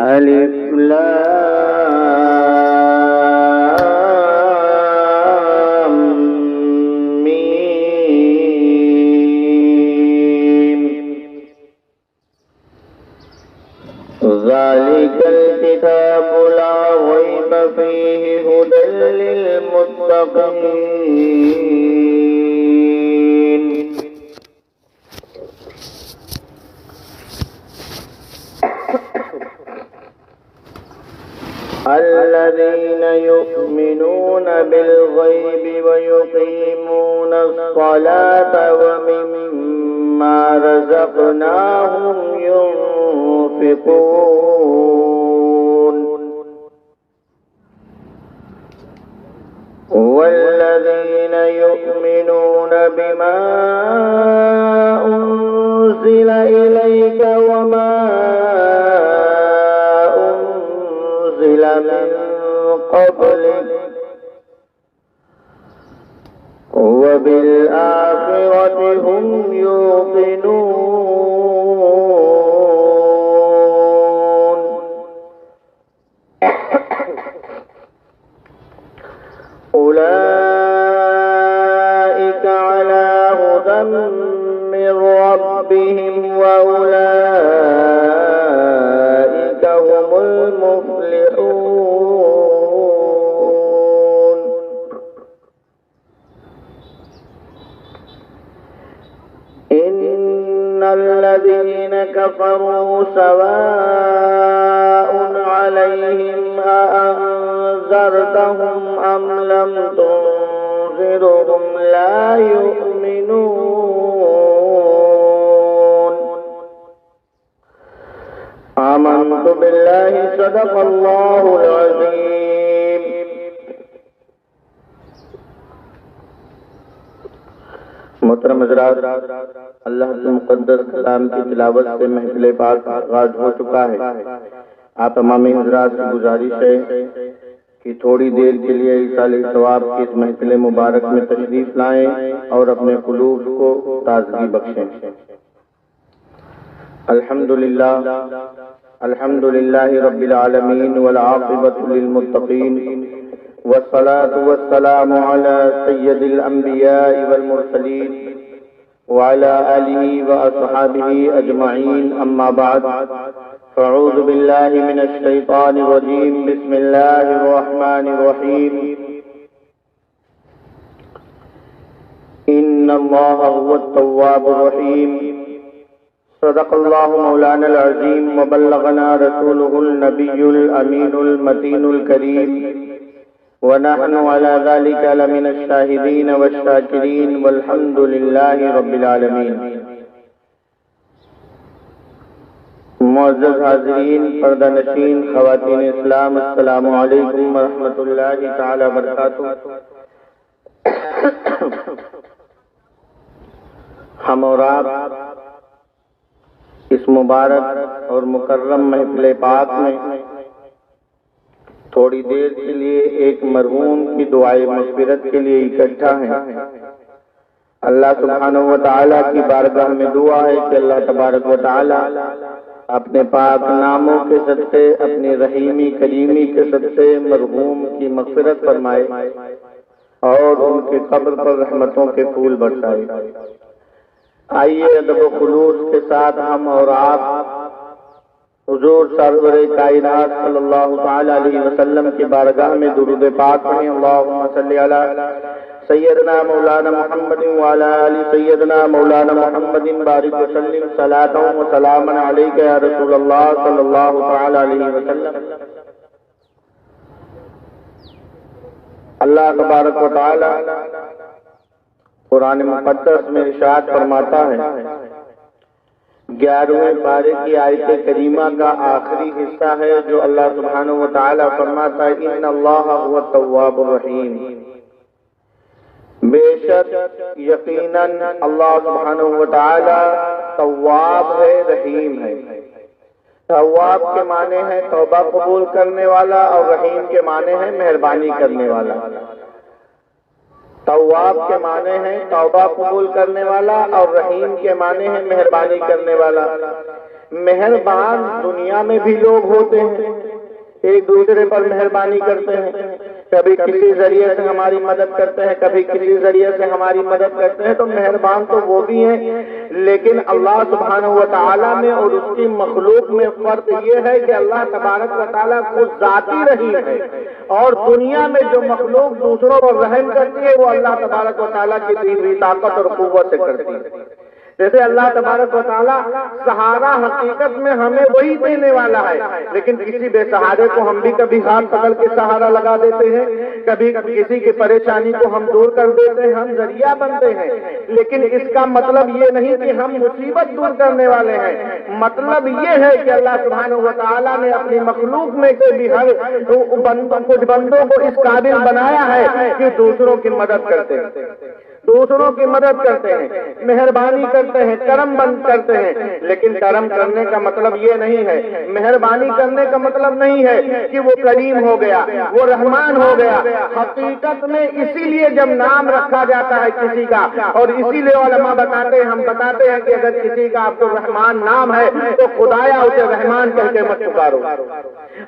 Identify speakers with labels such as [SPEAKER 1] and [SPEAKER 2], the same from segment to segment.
[SPEAKER 1] ألف لام ميم ذلك الكتاب لا ريب فيه هدى للمتقين الذين يؤمنون بالغيب ويقيمون الصلاة ومما رزقناهم ينفقون والذين يؤمنون بما أنزل إليك وما من قبلك وبالآخرة هم يوقنون أولئك على هدى من ربهم وأولئك هم المفلحون إن الذين كفروا سواء عليهم أأنذرتهم أم لم تنذرهم لا يؤمنون آمنت بالله صدق الله العظيم محترم حضرات، اللہ کے مقدس کلام کی تلاوت سے محفل پاک آغاز ہو چکا ہے۔ آپ تمام حضرات سے گزارش ہے کہ تھوڑی دیر کے لیے ایصال ثواب کی اس محفل مبارک میں تشریف لائیں اور اپنے قلوب کو تازگی بخشیں۔ الحمدللہ رب العالمین والعاقبۃ للمتقین والصلاة والسلام على سید الانبیاء والمرسلین وعلى آلہ واصحابہ اجمعین، اما بعد فاعوذ باللہ من الشیطان الرجیم، بسم اللہ الرحمن الرحیم۔ ان اللہ هو التواب الرحیم، صدق اللہ مولانا العظیم وبلغنا رسولہ النبی الامین المتین الکریم، ونحن على ذلك لمن الشاہدین والشاکرین والحمد للہ رب العالمین۔ معزز حاضرین، پردہ نشین، خواتین اسلام، السلام علیکم ورحمۃ اللہ تعالی وبرکاتہ۔ ہم اور آپ اس مبارک اور مکرم محفل پاک میں تھوڑی دیر کے لیے ایک مرحوم کی دعائے مغفرت کے لیے اکٹھا ہیں۔ اللہ سبحانہ و تعالیٰ کی بارگاہ میں دعا ہے کہ اللہ تبارک و تعالیٰ اپنے پاک ناموں کے صدقے، اپنی رحیمی کریمی کے صدقے مرحوم کی مغفرت فرمائے اور ان کے قبر پر رحمتوں کے پھول برسائے۔ آئیے ادب و خلوص کے ساتھ ہم اور آپ حضور سرور کائنات صلی اللہ تعالی علیہ وسلم کی بارگاہ میں درود پاک پڑھیں۔ اللہم صلی علی سیدنا مولانا محمد وعلی آل سیدنا مولانا محمد بارک وسلم صلاۃ و سلام علیک یا رسول اللہ صلی اللہ تعالی علیہ وسلم۔ اللہ تبارک و تعالی قرآن مقدس میں ارشاد فرماتا ہے، 11ویں پارے کی آیت کریمہ کا آخری حصہ ہے جو اللہ سبحانہ و تعالی فرماتا ہے، ان اللہ هو التواب الرحیم، بے شک یقیناً اللہ سبحانہ و تعالی تواب ہے، رحیم ہے۔ تواب کے معنی ہے توبہ قبول کرنے والا، اور رحیم کے معنی ہے مہربانی کرنے والا۔ تواب کے معنی ہیں توبہ قبول کرنے والا، اور رحیم کے معنی ہیں مہربانی کرنے والا۔ مہربان دنیا میں بھی لوگ ہوتے ہیں، ایک دوسرے پر مہربانی کرتے ہیں، کبھی کسی ذریعے سے ہماری مدد کرتے ہیں، کبھی کسی ذریعے سے ہماری مدد کرتے ہیں، تو مہربان تو وہ بھی ہیں۔ لیکن اللہ سبحانہ و تعالیٰ میں اور اس کی مخلوق میں فرق یہ ہے کہ اللہ تبارک و تعالیٰ خود ذاتی رحیم ہے، اور دنیا میں جو مخلوق دوسروں پر رحم کرتی ہے وہ اللہ تبارک و تعالیٰ کی دی ہوئی طاقت اور قوت سے کرتی ہے۔ جیسے اللہ تبارک و تعالیٰ سہارا حقیقت میں ہمیں وہی دینے والا ہے، لیکن کسی بے سہارے کو ہم بھی کبھی ہاتھ پکڑ کے سہارا لگا دیتے ہیں، کبھی کسی کی پریشانی کو ہم دور کر دیتے ہیں، ہم ذریعہ بنتے ہیں۔ لیکن اس کا مطلب یہ نہیں کہ ہم مصیبت دور کرنے والے ہیں، مطلب یہ ہے کہ اللہ سبحانہ و تعالیٰ نے اپنی مخلوق میں سے بھی ہر کچھ بندوں کو اس قابل بنایا ہے کہ دوسروں کی مدد کرتے ہیں، دوسروں کی مدد کرتے ہیں، مہربانی کرتے ہیں، کرم بند کرتے ہیں۔ لیکن کرم کرنے کا مطلب یہ نہیں ہے، مہربانی کرنے کا مطلب نہیں ہے کہ وہ کریم ہو گیا، وہ رحمان ہو گیا۔ حقیقت میں اسی لیے جب نام رکھا جاتا ہے کسی کا، اور اسی لیے علماء بتاتے ہیں، ہم بتاتے ہیں کہ اگر کسی کا عبد الرحمان نام ہے تو خدایا اسے رحمان کہہ کے مت پکارو،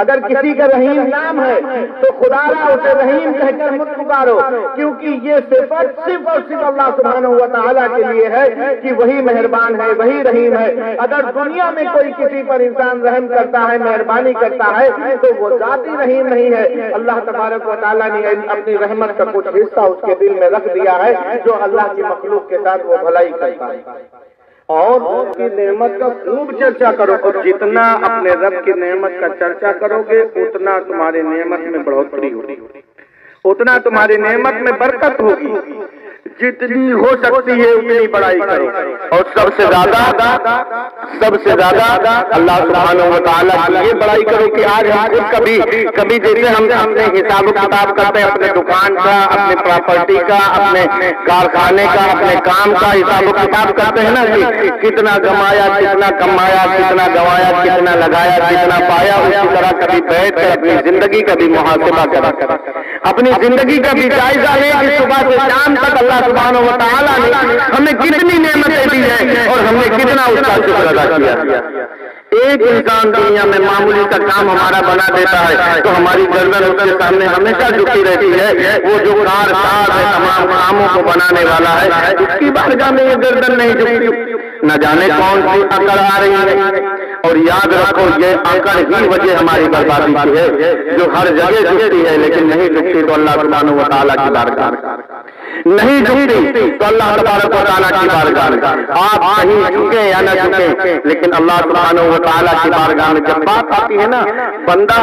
[SPEAKER 1] اگر کسی کا رحیم نام ہے تو خدایا اسے رحیم کہہ کر مت پکارو، کیونکہ یہ صفت صرف اور صرف اللہ سبحانہ و تعالیٰ کے لیے ہے کہ وہی مہربان ہے، وہی رحیم ہے۔ اگر دنیا میں کوئی کسی پر انسان رحم کرتا ہے، مہربانی کرتا ہے، تو وہ ذاتی رحیم نہیں ہے۔ اللہ تبارک و تعالیٰ نے اپنی رحمت کا کچھ حصہ اس کے دل میں رکھ دیا ہے جو اللہ کی مخلوق کے ساتھ وہ بھلائی کرتا ہے۔ اور اس کی نعمت کا خوب چرچا کرو، اور جتنا اپنے رب کی نعمت کا چرچا کرو گے اتنا تمہاری نعمت میں بڑھوتری ہوگی، اتنا تمہاری نعمت میں برکت ہوگی۔ جتنی ہو سکتی ہے اتنی بڑائی کرو، اور سب سے زیادہ اللہ سبحانہ و تعالیٰ کی یہ بڑائی کرو کہ آج ہم کبھی جیسے ہم اپنے حساب و کتاب کرتے ہیں، اپنے دکان کا، اپنے پراپرٹی کا، اپنے کارخانے کا، اپنے کام کا حساب و کتاب کرتے ہیں نا کہ کتنا کمایا، کتنا کمایا، کتنا گوایا، کتنا لگایا، کتنا پایا، اسی طرح کبھی بیٹھ کر اپنی زندگی کا بھی محاسبہ کرا، اپنی زندگی کا بھی جائزہ لے کہ صبح سے شام تک اللہ سبحانہ و تعالیٰ نے ہمیں کتنی نعمتیں دی ہیں اور ہم نے کتنا اس کا شکر ادا کیا۔ ایک انسان دنیا میں معمولی کا کام ہمارا بنا دیتا ہے تو ہماری گردن اس کے سامنے ہمیشہ جھکی رہتی ہے۔ وہ جو کارساز ہے تمام کاموں کو بنانے والا ہے، اس کی بارگاہ میں یہ گردن نہیں جھکتی۔ نہ جانے کون سی اکڑ آ رہی ہے، اور یاد رکھو یہ اکڑ ہی وجہ ہماری بربادی کی ہے، جو ہر جگہ جھکتی ہے لیکن نہیں جھکتی تو اللہ سبحانہ و تعالیٰ کی بارگاہ نہیں جھکتی تو اللہ تبارک و تعالیٰ کی بارگاہ آپ کہیں جھکیں یا نہ جھکیں، لیکن اللہ سبحانہ و تعالیٰ کی بارگاہ میں جب بات آتی ہے نا، بندہ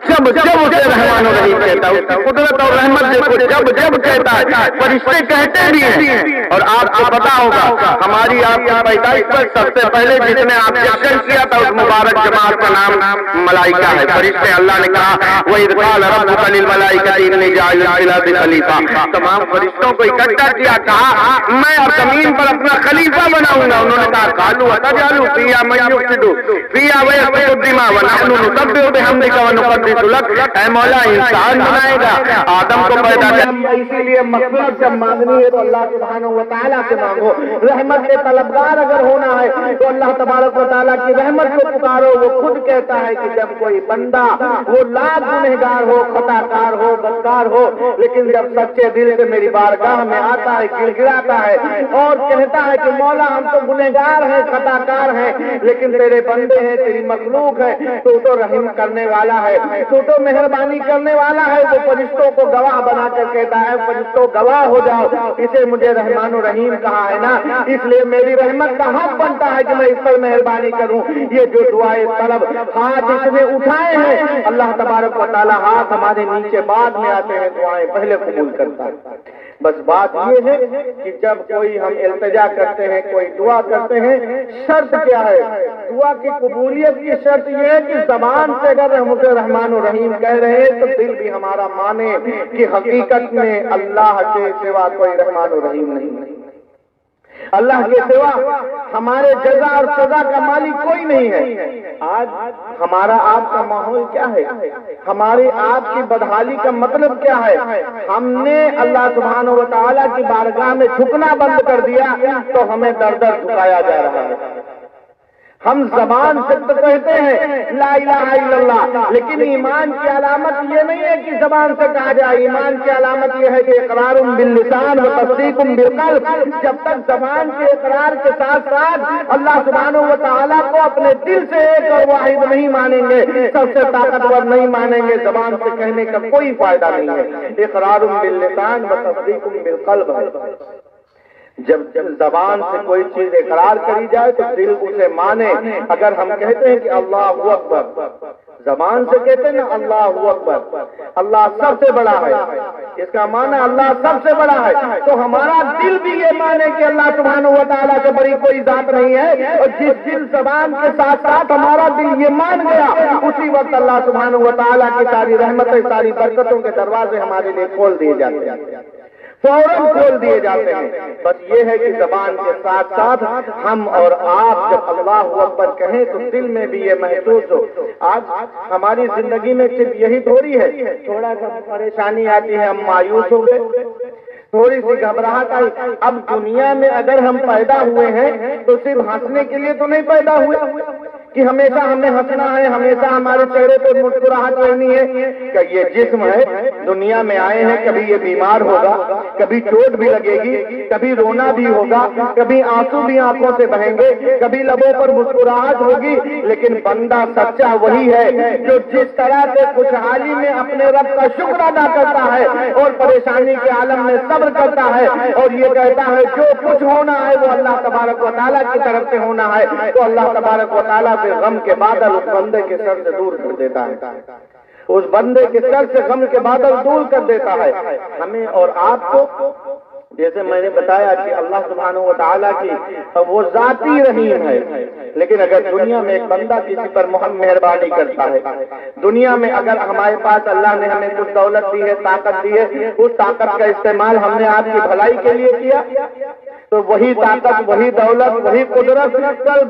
[SPEAKER 1] جب اسے رحمان و رحیم کہتا ہے، اس کی قدرت اور رحمت دیکھو، جب کہتا ہے، فرشتے کہتے بھی ہیں۔ اور آپ کو پتا ہوگا ہماری آپ کی پیدائش پر سب سے پہلے جس نے آپ سے عقل کیا تھا اس مبارک جماعت کا نام ملائکہ ہے، فرشتے۔ اللہ نے کہا وَإِذْ قَالَ رَبُّكَ لِلْمَلَائِكَةِ إِنِّي جَاعِلٌ فِي الْأَرْضِ خَلِيفَةً، تمام فرشتوں کو اکٹھا کیا، کہا میں اب زمین پر اپنا خلیفہ بناؤں گا۔ انہوں نے کہا قَالُوا أَتَجْعَلُ فِيهَا مَن يُفْسِدُ فِيهَا وَيَسْفِكُ الدِّمَاءَ وَنَحْنُ نُسَبِّحُ بِحَمْدِكَ وَنُقَدِّسُ لَكَ۔ اے مولا انسان بنائے گا، آدم کو پیدا کیا، اسی لیے مغفرت جب مانگنی ہے تو اللہ سبحانہ و تعالیٰ سے مانگو۔ رحمت کے طلبگار اگر ہونا ہے تو اللہ تبارک و تعالیٰ کی رحمت کو پکارو۔ وہ خود کہتا ہے کہ جب کوئی بندہ وہ لاکھ گنہگار ہو، خطا کار ہو، بدکار ہو، لیکن جب سچے دل سے میری بارگاہ میں آتا ہے، گر گراتا ہے اور کہتا ہے کہ مولا ہم تو گنہگار ہیں، خطا کار ہیں، لیکن تیرے بندے ہیں، تیری مخلوق ہے، تو رحم کرنے والا ہے، تو مہربانی کرنے والا ہے۔ وہ فرشتوں کو گواہ بنا کر کہتا ہے فرشتوں گواہ ہو جاؤ، اسے مجھے رحمان و رحیم کہا ہے نا، اس لیے میری رحمت کا حق بنتا ہے کہ میں اس پر مہربانی کروں۔ یہ جو دعائے طلب ہاتھ اس نے اٹھائے ہیں، اللہ تبارک و تعالیٰ ہاتھ ہمارے نیچے بعد میں آتے ہیں، دعائیں پہلے قبول کرتا ہے۔ بس بات یہ ہے کہ جب کوئی ہم التجا کرتے ہیں، کوئی دعا کرتے ہیں، شرط کیا ہے؟ دعا کی قبولیت کی شرط یہ ہے کہ زبان سے اگر ہم اسے رحمان و رحیم کہہ رہے ہیں تو دل بھی ہمارا مانے کہ حقیقت میں اللہ کے سوا کوئی رحمان و رحیم نہیں۔ اللہ کے سوا ہمارے جزا اور سزا کا مالک کوئی نہیں ہے۔ آج ہمارا آپ کا ماحول کیا ہے؟ ہماری آپ کی بدحالی کا مطلب کیا ہے؟ ہم نے اللہ سبحانہ و تعالیٰ کی بارگاہ میں جھکنا بند کر دیا تو ہمیں در در جھکایا جا رہا ہے۔ ہم زبان سے تو کہتے ہیں لا الہ الا اللہ، لیکن ایمان کی علامت یہ نہیں ہے کہ زبان سے کہا جائے، ایمان کی علامت یہ ہے کہ اقرار باللسان و تصدیق بالقلب۔ جب تک زبان کے اقرار کے ساتھ ساتھ اللہ سبحانہ و تعالیٰ کو اپنے دل سے ایک اور واحد نہیں مانیں گے، سب سے طاقتور نہیں مانیں گے، زبان سے کہنے کا کوئی فائدہ نہیں ہے۔ اقرار باللسان و تصدیق بالقلب ہے۔ جب زبان سے کوئی چیز اقرار کری جائے تو دل اسے مانے۔ اگر ہم کہتے ہیں کہ اللہ اکبر، زبان سے کہتے ہیں نا اللہ اکبر، اللہ سب سے بڑا ہے، اس کا معنی اللہ سب سے بڑا ہے، تو ہمارا دل بھی یہ مانے کہ اللہ سبحانہ و تعالیٰ سے بڑی کوئی ذات نہیں ہے۔ اور جس دل زبان کے ساتھ ساتھ ہمارا دل یہ مان گیا، اسی وقت اللہ سبحانہ و تعالیٰ کی ساری رحمتیں، ساری برکتوں کے دروازے ہمارے لیے کھول دیے جاتے ہیں، فوراً کھول دیے جاتے ہیں۔ بس یہ ہے کہ زبان کے ساتھ ساتھ ہم اور آپ جب اللہ اکبر کہیں تو دل میں بھی یہ محسوس ہو۔ آج ہماری زندگی میں صرف یہی تھوڑی ہے، تھوڑا سا پریشانی آتی ہے ہم مایوس ہو گئے، تھوڑی سی گھبراہٹ آئی۔ اب دنیا میں اگر ہم پیدا ہوئے ہیں تو صرف ہنسنے کے لیے تو نہیں پیدا ہوئے کہ ہمیشہ ہمیں ہنسنا ہے، ہمیشہ ہمارے چہرے پہ مسکراہٹ رہنی ہے۔ کہ یہ جسم ہے، دنیا میں آئے ہیں، کبھی یہ بیمار ہوگا، کبھی چوٹ بھی لگے گی، کبھی رونا بھی ہوگا، کبھی آنسو بھی آنکھوں سے بہیں گے، کبھی لبوں پر مسکراہٹ ہوگی، لیکن بندہ سچا وہی ہے جو جس طرح سے خوشحالی میں اپنے رب کا شکر ادا کرتا ہے اور پریشانی کے عالم میں صبر کرتا ہے اور یہ کہتا ہے جو کچھ ہونا ہے وہ اللہ تبارک و تعالیٰ کی طرف سے ہونا ہے، تو اللہ تبارک و تعالیٰ غم کے بادل اس بندے کے سر سے دور کر دیتا ہے، اس بندے کے سر سے غم کے بادل دور کر دیتا ہے۔ ہمیں اور آپ کو جیسے میں نے بتایا کہ اللہ سبحانہ و تعالیٰ کی وہ ذاتی رحیم ہے، لیکن اگر دنیا میں ایک بندہ کسی پر مہربانی کرتا ہے، دنیا میں اگر ہمارے پاس اللہ نے ہمیں کچھ دولت دی ہے، طاقت دی ہے، اس طاقت کا استعمال ہم نے آپ کی بھلائی کے لیے کیا، تو وہی طاقت، وہی دولت، وہی قدرت کل